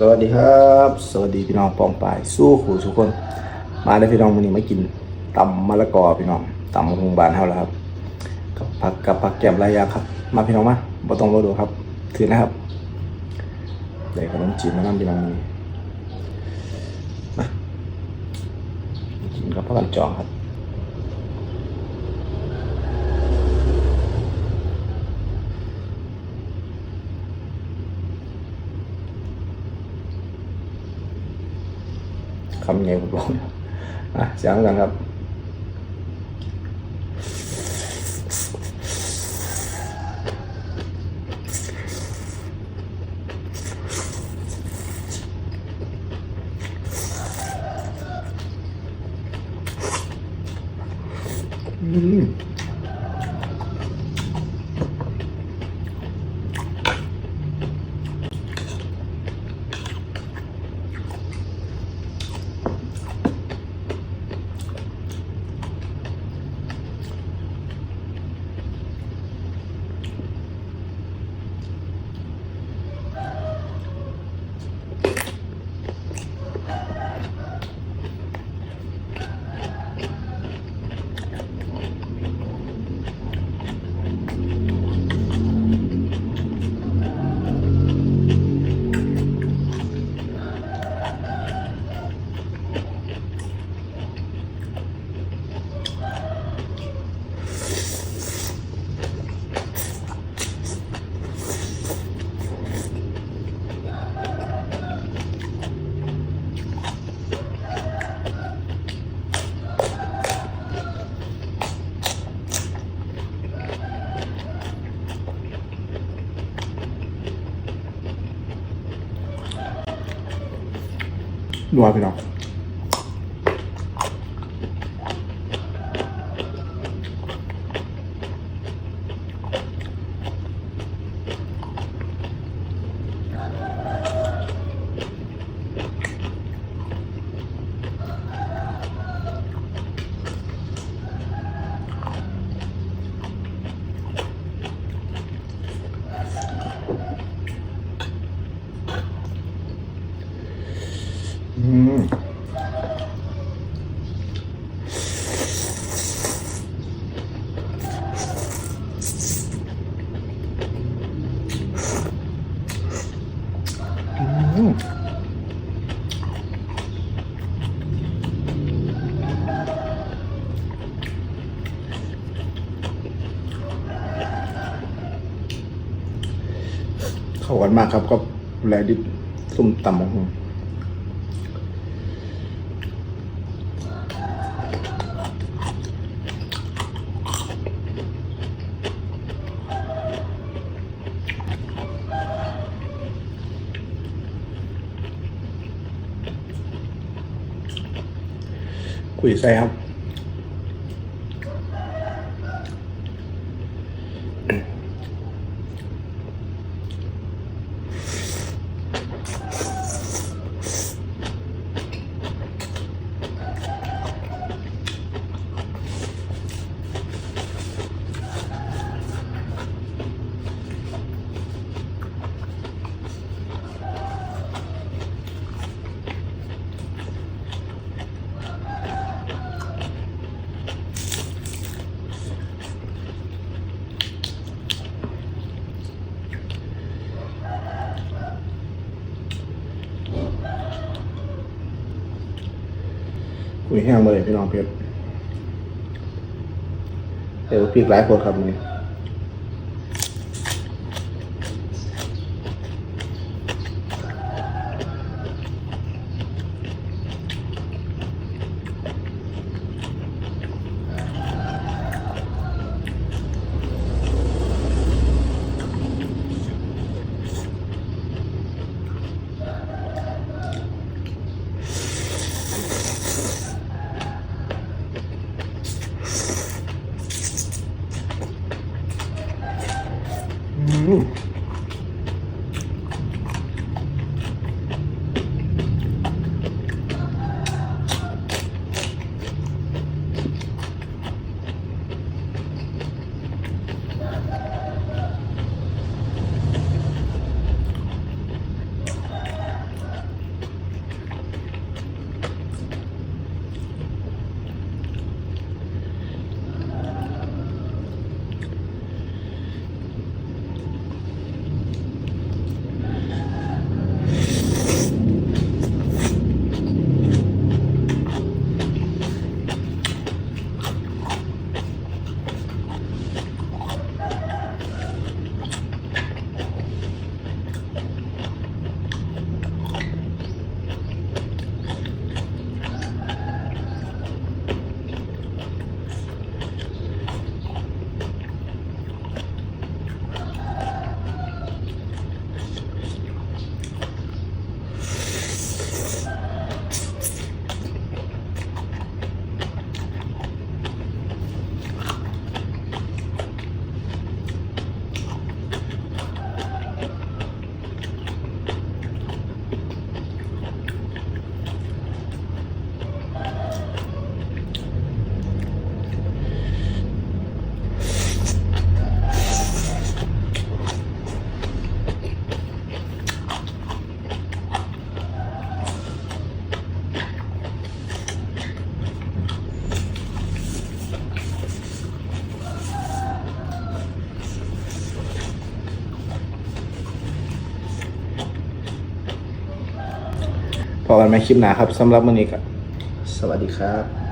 สวัสดีครับสวัสดีพี่น้องปองปายสู้ขู่ทุกคนมาได้พี่น้องวันนี้มากินตำมะละกอพี่น้องตำมะฮุงบานเฮาแล้วครับกับผักแกมลายยางครับมาพี่น้องมาบ่ต้องรอดูครับถือนะครับได้ขนมจีนมานํพี่น้องนี่มากินกับผักกันจองครับคำใหญ่ผมบอกเสียงกันครับนัวพี่น้องเข้ากันมากครับก็แลดิบส้มตำมะฮุงคุยใส่ครับคุยแห้งเลยพี่น้องเพชรเดี๋ยวพริกหลายคนครับนี่ พอกันไหมคลิปหน้าครับสำหรับมื้อนี้ก็สวัสดีครับ